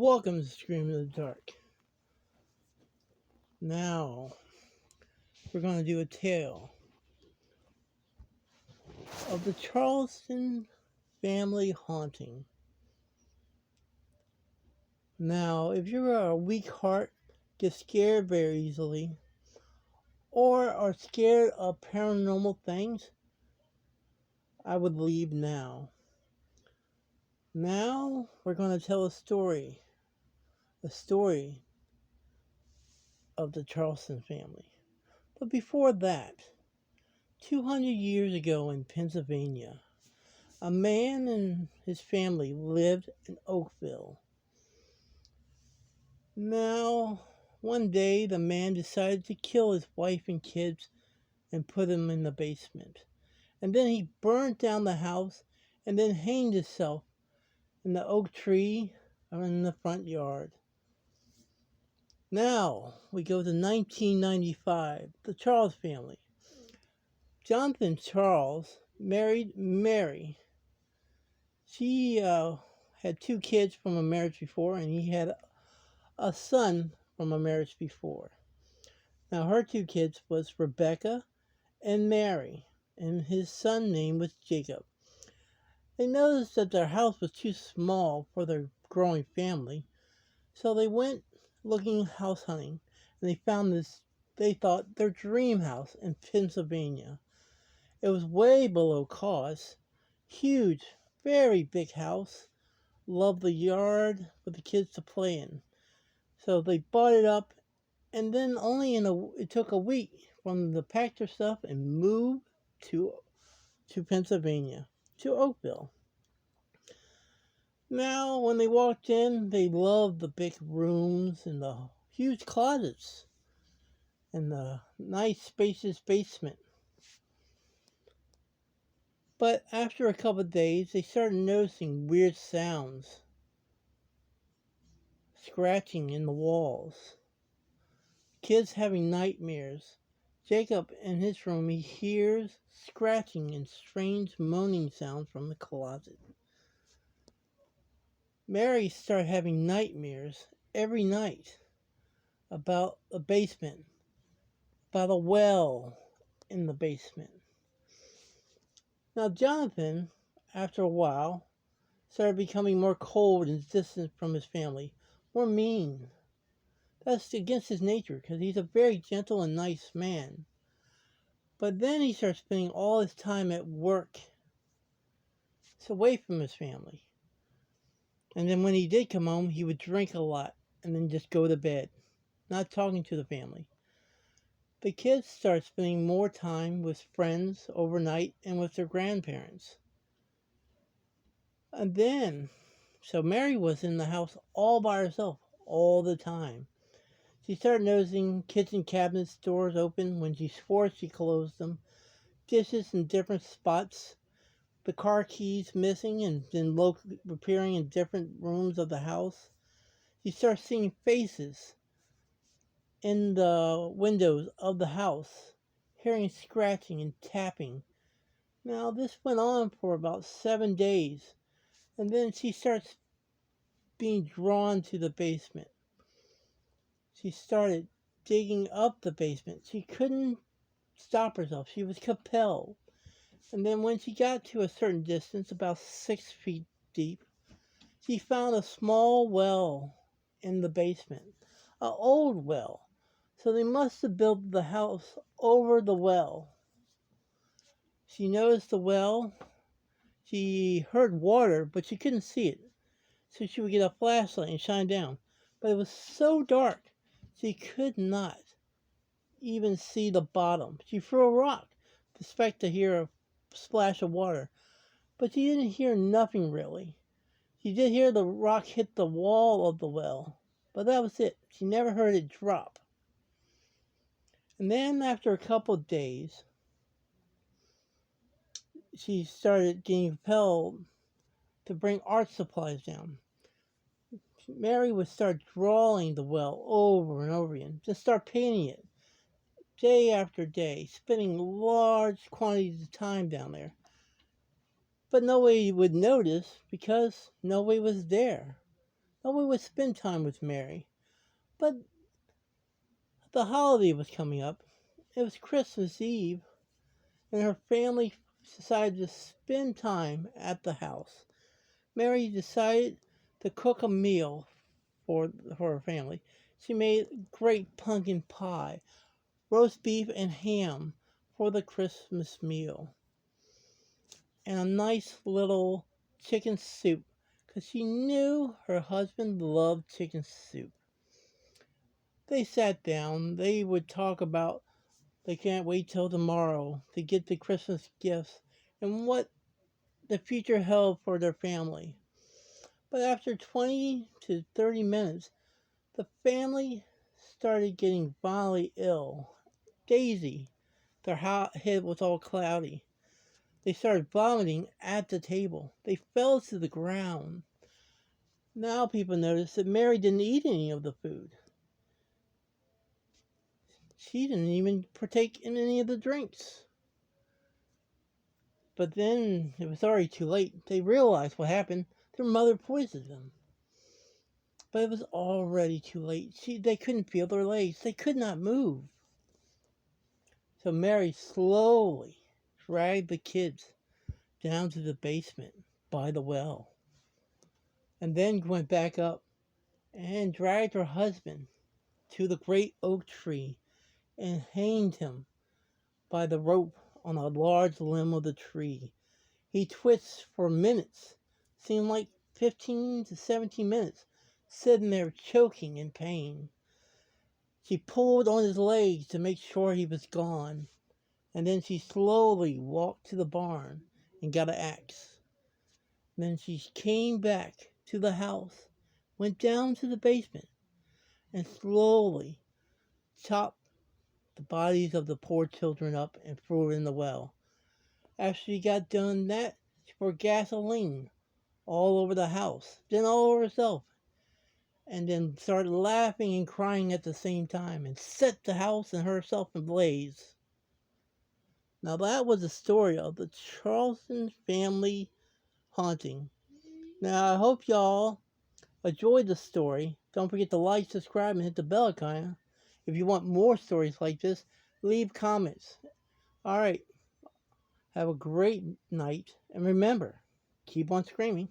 Welcome to Scream in the Dark. Now, we're going to do a tale of the Charleston family haunting. Now, if you're a weak heart, get scared very easily, or are scared of paranormal things, I would leave now. Now, we're going to tell a story of the Charleston family. But before that, 200 years ago in Pennsylvania, a man and his family lived in Oakville. Now, one day the man decided to kill his wife and kids and put them in the basement. And then he burned down the house and then hanged himself in the oak tree in the front yard. Now, we go to 1995, the Charles family. Jonathan Charles married Mary. She had 2 kids from a marriage before, and he had a son from a marriage before. Now, her 2 kids was Rebecca and Mary, and his son name was Jacob. They noticed that their house was too small for their growing family, so they went looking house hunting, and they found this, they thought, their dream house in Pennsylvania. It was way below cost, huge, very big house, lovely yard for the kids to play in. So they bought it up, and then it took a week from the packed their stuff and moved to Pennsylvania, to Oakville. Now, when they walked in, they loved the big rooms and the huge closets and the nice spacious basement. But after a couple of days, they started noticing weird sounds, scratching in the walls, kids having nightmares. Jacob, in his room, he hears scratching and strange moaning sounds from the closet. Mary started having nightmares every night about the basement, about a well in the basement. Now, Jonathan, after a while, started becoming more cold and distant from his family, more mean. That's against his nature, because he's a very gentle and nice man. But then he started spending all his time at work. It's away from his family. And then when he did come home, he would drink a lot and then just go to bed, not talking to the family. The kids started spending more time with friends overnight and with their grandparents. And then, so Mary was in the house all by herself all the time. She started noticing kitchen cabinets doors open when she swore she closed them, dishes in different spots, the car keys missing and then appearing in different rooms of the house. She started seeing faces in the windows of the house, hearing scratching and tapping. Now, this went on for about 7 days, and then she starts being drawn to the basement. She started digging up the basement. She couldn't stop herself. She was compelled. And then when she got to a certain distance, about 6 feet deep, she found a small well in the basement, an old well. So they must have built the house over the well. She noticed the well. She heard water, but she couldn't see it. So she would get a flashlight and shine down. But it was so dark, she could not even see the bottom. She threw a rock to expect to hear a splash of water, but she didn't hear nothing really. She did hear the rock hit the wall of the well, but that was it. She never heard it drop. And then after a couple of days, she started getting compelled to bring art supplies down. Mary would start drawing the well over and over again, just start painting it day after day, spending large quantities of time down there. But nobody would notice because nobody was there. we would spend time with Mary. But the holiday was coming up. It was Christmas Eve, and her family decided to spend time at the house. Mary decided to cook a meal for her family. She made great pumpkin pie, roast beef, and ham for the Christmas meal, and a nice little chicken soup because she knew her husband loved chicken soup. They sat down. They would talk about they can't wait till tomorrow to get the Christmas gifts and what the future held for their family. But after 20 to 30 minutes, the family started getting violently ill. Daisy, their head was all cloudy. They started vomiting at the table. They fell to the ground. Now people noticed that Mary didn't eat any of the food. She didn't even partake in any of the drinks. But then it was already too late. They realized what happened. Their mother poisoned them. But it was already too late. They couldn't feel their legs. They could not move. So Mary slowly dragged the kids down to the basement by the well, and then went back up and dragged her husband to the great oak tree and hanged him by the rope on a large limb of the tree. He twists for minutes, seemed like 15 to 17 minutes, sitting there choking in pain. She pulled on his legs to make sure he was gone, and then she slowly walked to the barn and got an axe. Then she came back to the house, went down to the basement, and slowly chopped the bodies of the poor children up and threw it in the well. After she got done that, she poured gasoline all over the house, then all over herself, and then started laughing and crying at the same time and set the house and herself ablaze. Now that was the story of the Charleston family haunting. Now I hope y'all enjoyed the story. Don't forget to like, subscribe, and hit the bell icon. If you want more stories like this, leave comments. Alright, have a great night, and remember, keep on screaming.